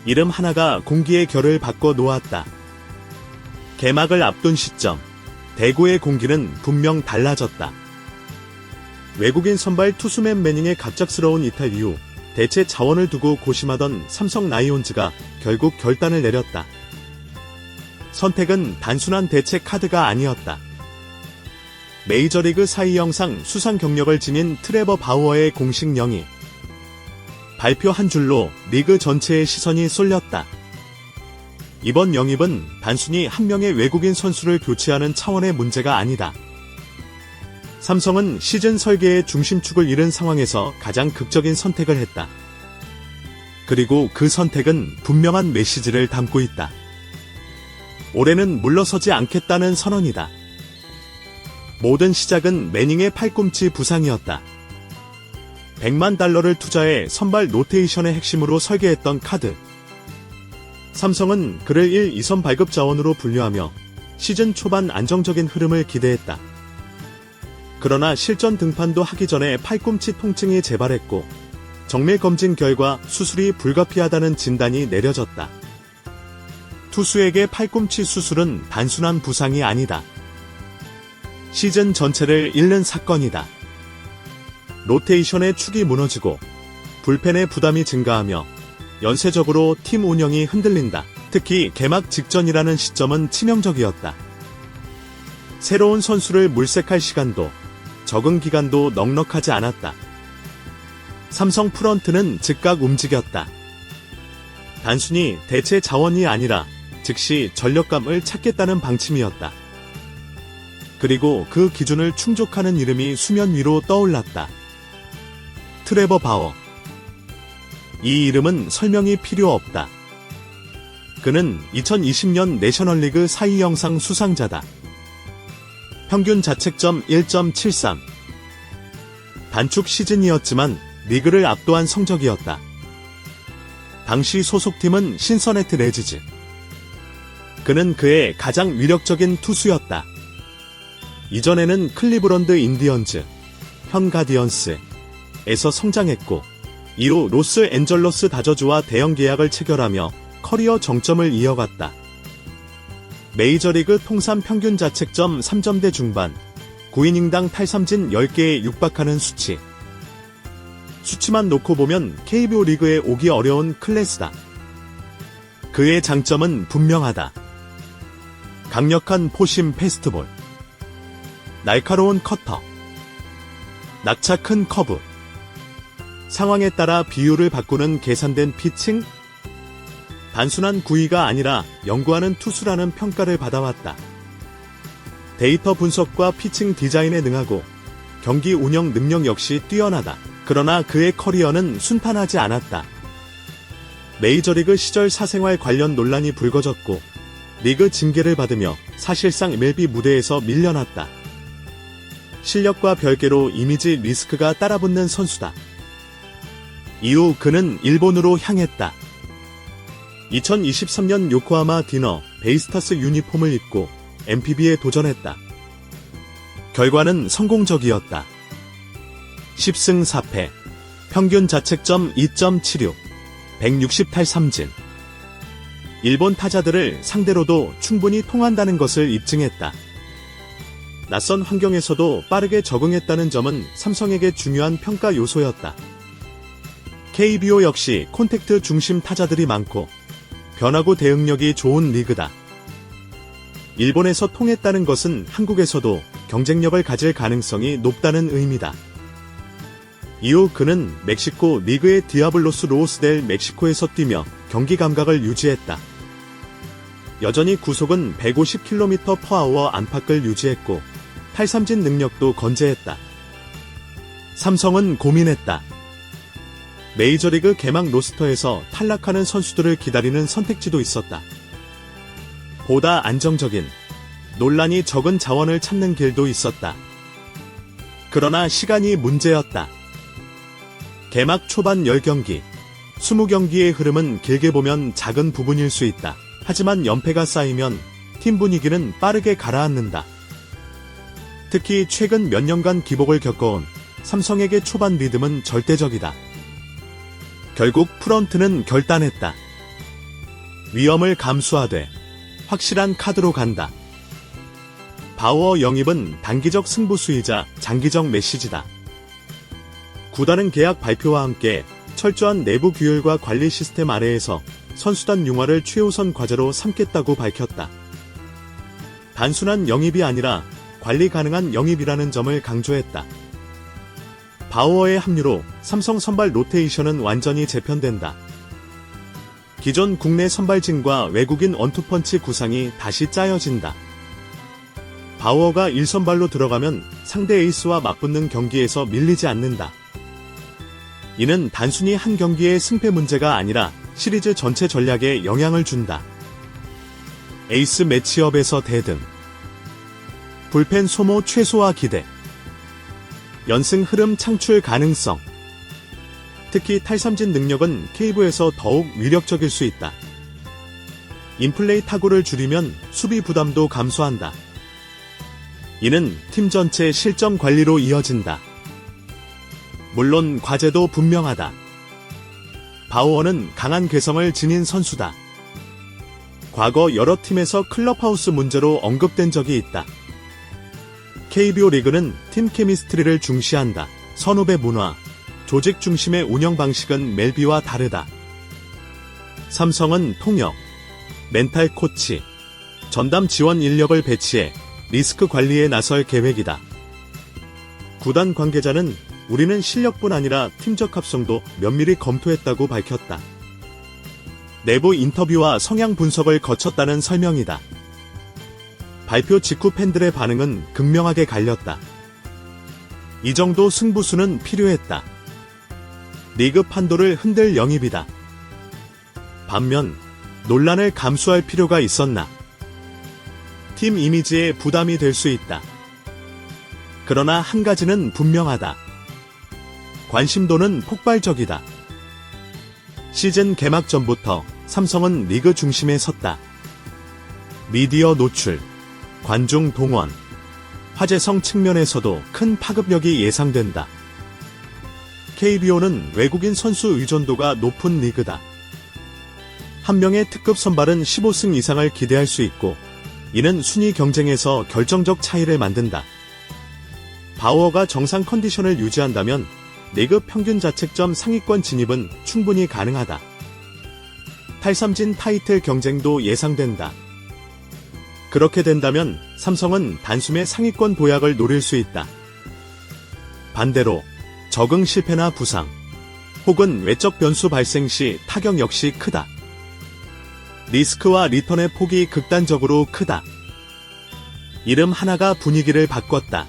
이름 하나가 공기의 결을 바꿔 놓았다. 개막을 앞둔 시점, 대구의 공기는 분명 달라졌다. 외국인 선발 투수맨 매닝의 갑작스러운 이탈 이후 대체 자원을 두고 고심하던 삼성 라이온즈가 결국 결단을 내렸다. 선택은 단순한 대체 카드가 아니었다. 메이저리그 사이 영상 수상 경력을 지닌 트레버 바우어의 공식 영입. 발표 한 줄로 리그 전체의 시선이 쏠렸다. 이번 영입은 단순히 한 명의 외국인 선수를 교체하는 차원의 문제가 아니다. 삼성은 시즌 설계의 중심축을 잃은 상황에서 가장 극적인 선택을 했다. 그리고 그 선택은 분명한 메시지를 담고 있다. 올해는 물러서지 않겠다는 선언이다. 모든 시작은 매닝의 팔꿈치 부상이었다. $100만 투자해 선발 로테이션의 핵심으로 설계했던 카드. 삼성은 그를 1, 2선 발급 자원으로 분류하며 시즌 초반 안정적인 흐름을 기대했다. 그러나 실전 등판도 하기 전에 팔꿈치 통증이 재발했고 정밀 검진 결과 수술이 불가피하다는 진단이 내려졌다. 투수에게 팔꿈치 수술은 단순한 부상이 아니다. 시즌 전체를 잃는 사건이다. 로테이션의 축이 무너지고 불펜의 부담이 증가하며 연쇄적으로 팀 운영이 흔들린다. 특히 개막 직전이라는 시점은 치명적이었다. 새로운 선수를 물색할 시간도 적응 기간도 넉넉하지 않았다. 삼성 프런트는 즉각 움직였다. 단순히 대체 자원이 아니라 즉시 전력감을 찾겠다는 방침이었다. 그리고 그 기준을 충족하는 이름이 수면 위로 떠올랐다. 트레버 바워. 이 이름은 설명이 필요 없다. 그는 2020년 내셔널리그 사이 영상 수상자다. 평균 자책점 1.73. 단축 시즌이었지만 리그를 압도한 성적이었다. 당시 소속팀은 신서네트 레즈즈. 그는 그의 가장 위력적인 투수였다. 이전에는 클리브런드 인디언즈, 현 가디언스에서 성장했고 이후 로스앤젤러스 다저즈와 대형 계약을 체결하며 커리어 정점을 이어갔다. 메이저리그 통산 평균 자책점 3점대 중반, 9이닝당 탈삼진 10개에 육박하는 수치. 수치만 놓고 보면 KBO 리그에 오기 어려운 클래스다. 그의 장점은 분명하다. 강력한 포심 패스트볼, 날카로운 커터, 낙차 큰 커브, 상황에 따라 비율을 바꾸는 계산된 피칭. 단순한 구위가 아니라 연구하는 투수라는 평가를 받아왔다. 데이터 분석과 피칭 디자인에 능하고 경기 운영 능력 역시 뛰어나다. 그러나 그의 커리어는 순탄하지 않았다. 메이저리그 시절 사생활 관련 논란이 불거졌고 리그 징계를 받으며 사실상 MLB 무대에서 밀려났다. 실력과 별개로 이미지 리스크가 따라붙는 선수다. 이후 그는 일본으로 향했다. 2023년 요코하마 디너 베이스타스 유니폼을 입고 NPB에 도전했다. 결과는 성공적이었다. 10승 4패, 평균 자책점 2.76, 160탈삼진. 일본 타자들을 상대로도 충분히 통한다는 것을 입증했다. 낯선 환경에서도 빠르게 적응했다는 점은 삼성에게 중요한 평가 요소였다. KBO 역시 콘택트 중심 타자들이 많고 변화구 대응력이 좋은 리그다. 일본에서 통했다는 것은 한국에서도 경쟁력을 가질 가능성이 높다는 의미다. 이후 그는 멕시코 리그의 디아블로스 로스 델 멕시코에서 뛰며 경기 감각을 유지했다. 여전히 구속은 150km/h 안팎을 유지했고 탈삼진 능력도 건재했다. 삼성은 고민했다. 메이저리그 개막 로스터에서 탈락하는 선수들을 기다리는 선택지도 있었다. 보다 안정적인, 논란이 적은 자원을 찾는 길도 있었다. 그러나 시간이 문제였다. 개막 초반 10경기, 20경기의 흐름은 길게 보면 작은 부분일 수 있다. 하지만 연패가 쌓이면 팀 분위기는 빠르게 가라앉는다. 특히 최근 몇 년간 기복을 겪어온 삼성에게 초반 리듬은 절대적이다. 결국 프런트는 결단했다. 위험을 감수하되 확실한 카드로 간다. 바우어 영입은 단기적 승부수이자 장기적 메시지다. 구단은 계약 발표와 함께 철저한 내부 규율과 관리 시스템 아래에서 선수단 융화를 최우선 과제로 삼겠다고 밝혔다. 단순한 영입이 아니라 관리 가능한 영입이라는 점을 강조했다. 바우어의 합류로 삼성 선발 로테이션은 완전히 재편된다. 기존 국내 선발진과 외국인 원투펀치 구상이 다시 짜여진다. 바우어가 1선발로 들어가면 상대 에이스와 맞붙는 경기에서 밀리지 않는다. 이는 단순히 한 경기의 승패 문제가 아니라 시리즈 전체 전략에 영향을 준다. 에이스 매치업에서 대등. 불펜 소모 최소화 기대. 연승 흐름 창출 가능성. 특히 탈삼진 능력은 케이브에서 더욱 위력적일 수 있다. 인플레이 타구를 줄이면 수비 부담도 감소한다. 이는 팀 전체 실점 관리로 이어진다. 물론 과제도 분명하다. 바우어는 강한 개성을 지닌 선수다. 과거 여러 팀에서 클럽하우스 문제로 언급된 적이 있다. KBO 리그는 팀 케미스트리를 중시한다. 선후배 문화, 조직 중심의 운영 방식은 멜비와 다르다. 삼성은 통역, 멘탈 코치, 전담 지원 인력을 배치해 리스크 관리에 나설 계획이다. 구단 관계자는 우리는 실력뿐 아니라 팀적 합성도 면밀히 검토했다고 밝혔다. 내부 인터뷰와 성향 분석을 거쳤다는 설명이다. 발표 직후 팬들의 반응은 극명하게 갈렸다. 이 정도 승부수는 필요했다. 리그 판도를 흔들 영입이다. 반면 논란을 감수할 필요가 있었나? 팀 이미지에 부담이 될 수 있다. 그러나 한 가지는 분명하다. 관심도는 폭발적이다. 시즌 개막 전부터 삼성은 리그 중심에 섰다. 미디어 노출, 관중 동원, 화제성 측면에서도 큰 파급력이 예상된다. KBO는 외국인 선수 의존도가 높은 리그다. 한 명의 특급 선발은 15승 이상을 기대할 수 있고, 이는 순위 경쟁에서 결정적 차이를 만든다. 바우어가 정상 컨디션을 유지한다면 리그 평균 자책점 상위권 진입은 충분히 가능하다. 탈삼진 타이틀 경쟁도 예상된다. 그렇게 된다면 삼성은 단숨에 상위권 도약을 노릴 수 있다. 반대로 적응 실패나 부상, 혹은 외적 변수 발생 시 타격 역시 크다. 리스크와 리턴의 폭이 극단적으로 크다. 이름 하나가 분위기를 바꿨다.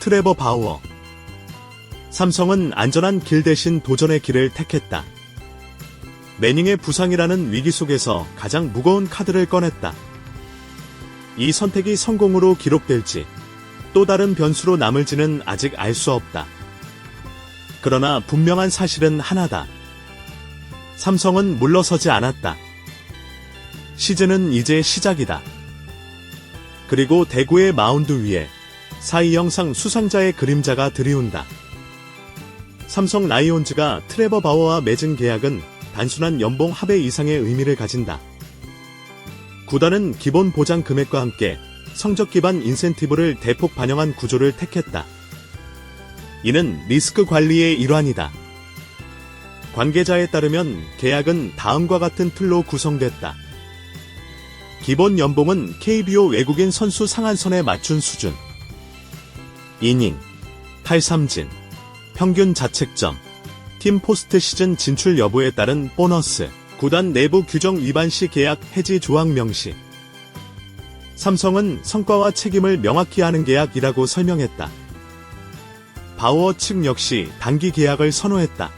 트레버 바우어. 삼성은 안전한 길 대신 도전의 길을 택했다. 매닝의 부상이라는 위기 속에서 가장 무거운 카드를 꺼냈다. 이 선택이 성공으로 기록될지, 또 다른 변수로 남을지는 아직 알 수 없다. 그러나 분명한 사실은 하나다. 삼성은 물러서지 않았다. 시즌은 이제 시작이다. 그리고 대구의 마운드 위에 사이 영상 수상자의 그림자가 드리운다. 삼성 라이온즈가 트레버 바우어와 맺은 계약은 단순한 연봉 합의 이상의 의미를 가진다. 구단은 기본 보장 금액과 함께 성적 기반 인센티브를 대폭 반영한 구조를 택했다. 이는 리스크 관리의 일환이다. 관계자에 따르면 계약은 다음과 같은 틀로 구성됐다. 기본 연봉은 KBO 외국인 선수 상한선에 맞춘 수준. 이닝, 탈삼진, 평균 자책점, 팀 포스트 시즌 진출 여부에 따른 보너스, 구단 내부 규정 위반 시 계약 해지 조항 명시. 삼성은 성과와 책임을 명확히 하는 계약이라고 설명했다. 바우어 측 역시 단기 계약을 선호했다.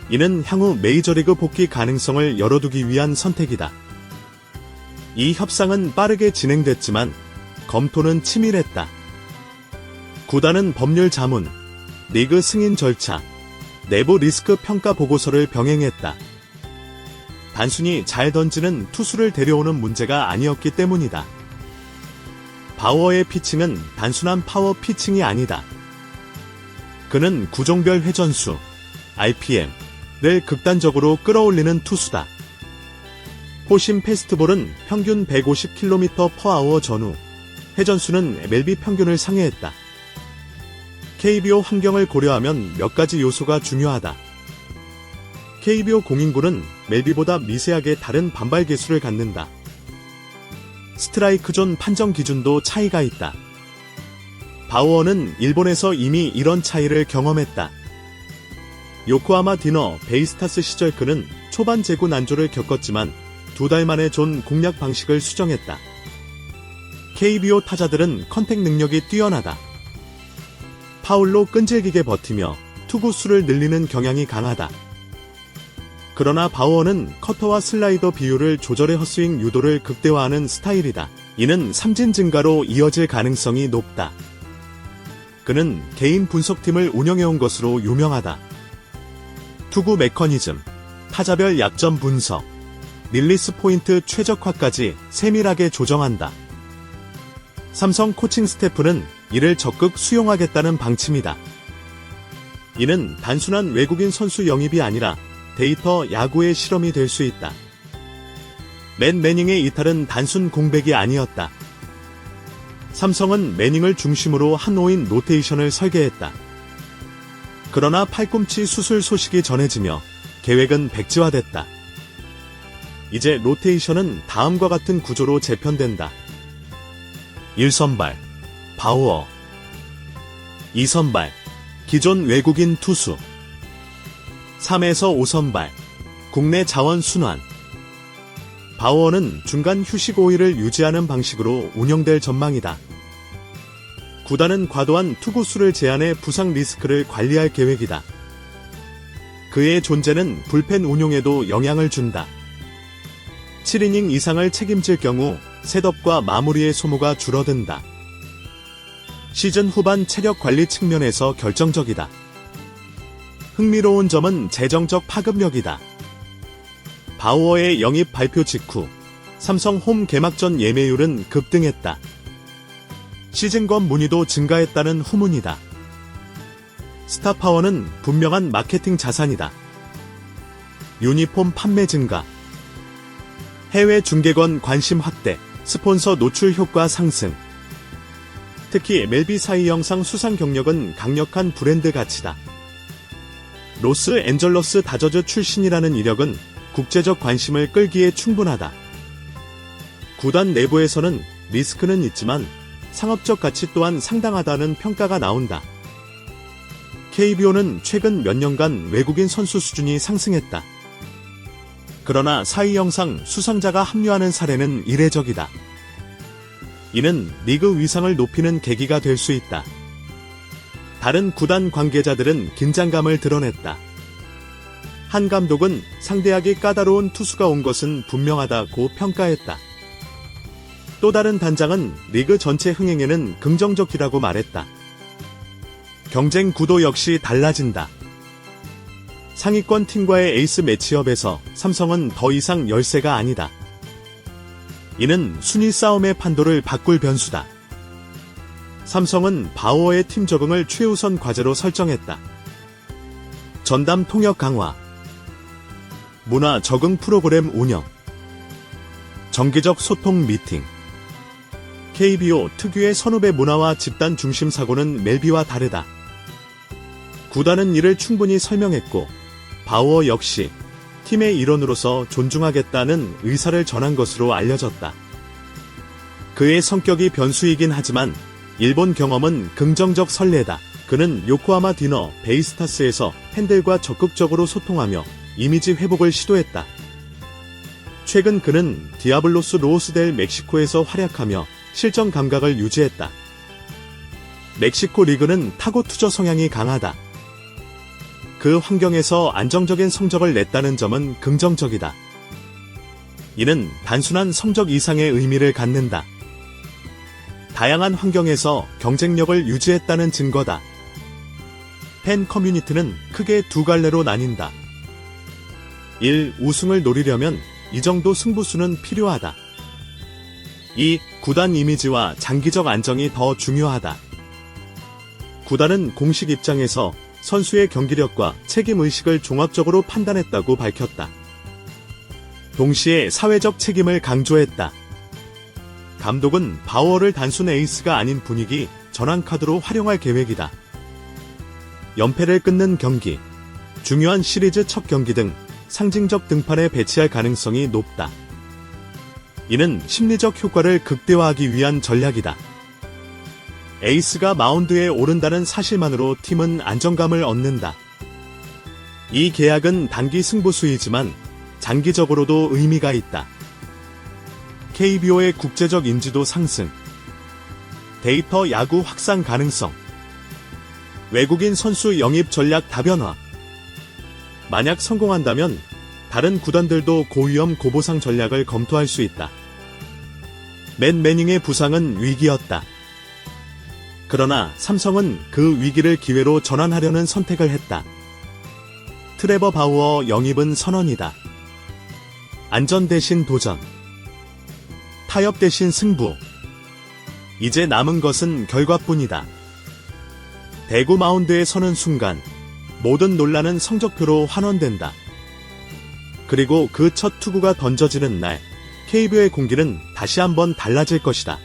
이는 향후 메이저리그 복귀 가능성을 열어두기 위한 선택이다. 이 협상은 빠르게 진행됐지만 검토는 치밀했다. 구단은 법률 자문, 리그 승인 절차, 내부 리스크 평가 보고서를 병행했다. 단순히 잘 던지는 투수를 데려오는 문제가 아니었기 때문이다. 바우어의 피칭은 단순한 파워 피칭이 아니다. 그는 구종별 회전수, RPM을 극단적으로 끌어올리는 투수다. 호심 페스트볼은 평균 150km/h 전후 회전수는 MLB 평균을 상회했다. KBO 환경을 고려하면 몇 가지 요소가 중요하다. KBO 공인구는 MLB보다 미세하게 다른 반발 계수를 갖는다. 스트라이크 존 판정 기준도 차이가 있다. 바우어는 일본에서 이미 이런 차이를 경험했다. 요코하마 디너 베이스타스 시절 그는 초반 제구 난조를 겪었지만 2달 만에 존 공략 방식을 수정했다. KBO 타자들은 컨택 능력이 뛰어나다. 파울로 끈질기게 버티며 투구 수를 늘리는 경향이 강하다. 그러나 바우어는 커터와 슬라이더 비율을 조절해 헛스윙 유도를 극대화하는 스타일이다. 이는 삼진 증가로 이어질 가능성이 높다. 그는 개인 분석팀을 운영해온 것으로 유명하다. 투구 메커니즘, 타자별 약점 분석, 릴리스 포인트 최적화까지 세밀하게 조정한다. 삼성 코칭 스태프는 이를 적극 수용하겠다는 방침이다. 이는 단순한 외국인 선수 영입이 아니라 데이터 야구의 실험이 될 수 있다. 맷 매닝의 이탈은 단순 공백이 아니었다. 삼성은 매닝을 중심으로 한 5인 로테이션을 설계했다. 그러나 팔꿈치 수술 소식이 전해지며 계획은 백지화됐다. 이제 로테이션은 다음과 같은 구조로 재편된다. 1선발, 바우어. 2선발, 기존 외국인 투수. 3에서 5선발, 국내 자원 순환. 바우어는 중간 휴식 5일을 유지하는 방식으로 운영될 전망이다. 구단은 과도한 투구수를 제한해 부상 리스크를 관리할 계획이다. 그의 존재는 불펜 운용에도 영향을 준다. 7이닝 이상을 책임질 경우 셋업과 마무리의 소모가 줄어든다. 시즌 후반 체력 관리 측면에서 결정적이다. 흥미로운 점은 재정적 파급력이다. 바우어의 영입 발표 직후 삼성 홈 개막전 예매율은 급등했다. 시즌권 문의도 증가했다는 후문이다. 스타파워는 분명한 마케팅 자산이다. 유니폼 판매 증가, 해외 중계권 관심 확대, 스폰서 노출 효과 상승. 특히 MLB 사이 영상 수상 경력은 강력한 브랜드 가치다. 로스앤젤러스 다저즈 출신이라는 이력은 국제적 관심을 끌기에 충분하다. 구단 내부에서는 리스크는 있지만 상업적 가치 또한 상당하다는 평가가 나온다. KBO는 최근 몇 년간 외국인 선수 수준이 상승했다. 그러나 사이 영상 수상자가 합류하는 사례는 이례적이다. 이는 리그 위상을 높이는 계기가 될 수 있다. 다른 구단 관계자들은 긴장감을 드러냈다. 한 감독은 상대하기 까다로운 투수가 온 것은 분명하다고 평가했다. 또 다른 단장은 리그 전체 흥행에는 긍정적이라고 말했다. 경쟁 구도 역시 달라진다. 상위권 팀과의 에이스 매치업에서 삼성은 더 이상 열세가 아니다. 이는 순위 싸움의 판도를 바꿀 변수다. 삼성은 바우어의 팀 적응을 최우선 과제로 설정했다. 전담 통역 강화, 문화 적응 프로그램 운영, 정기적 소통 미팅. KBO 특유의 선후배 문화와 집단 중심 사고는 MLB와 다르다. 구단은 이를 충분히 설명했고 바우어 역시 팀의 일원으로서 존중하겠다는 의사를 전한 것으로 알려졌다. 그의 성격이 변수이긴 하지만 일본 경험은 긍정적 선례다. 그는 요코하마 디너 베이스타스에서 팬들과 적극적으로 소통하며 이미지 회복을 시도했다. 최근 그는 디아블로스 로스델 멕시코에서 활약하며 실전 감각을 유지했다. 멕시코 리그는 타고 투저 성향이 강하다. 그 환경에서 안정적인 성적을 냈다는 점은 긍정적이다. 이는 단순한 성적 이상의 의미를 갖는다. 다양한 환경에서 경쟁력을 유지했다는 증거다. 팬 커뮤니티는 크게 두 갈래로 나뉜다. 1. 우승을 노리려면 이 정도 승부수는 필요하다. 2. 구단 이미지와 장기적 안정이 더 중요하다. 구단은 공식 입장에서 선수의 경기력과 책임의식을 종합적으로 판단했다고 밝혔다. 동시에 사회적 책임을 강조했다. 감독은 바우어를 단순 에이스가 아닌 분위기 전환 카드로 활용할 계획이다. 연패를 끊는 경기, 중요한 시리즈 첫 경기 등 상징적 등판에 배치할 가능성이 높다. 이는 심리적 효과를 극대화하기 위한 전략이다. 에이스가 마운드에 오른다는 사실만으로 팀은 안정감을 얻는다. 이 계약은 단기 승부수이지만 장기적으로도 의미가 있다. KBO의 국제적 인지도 상승, 데이터 야구 확산 가능성, 외국인 선수 영입 전략 다변화. 만약 성공한다면 다른 구단들도 고위험 고보상 전략을 검토할 수 있다. 맷 매닝의 부상은 위기였다. 그러나 삼성은 그 위기를 기회로 전환하려는 선택을 했다. 트레버 바우어 영입은 선언이다. 안전 대신 도전, 타협 대신 승부. 이제 남은 것은 결과뿐이다. 대구 마운드에 서는 순간 모든 논란은 성적표로 환원된다. 그리고 그 첫 투구가 던져지는 날 KBO의 공기는 다시 한번 달라질 것이다.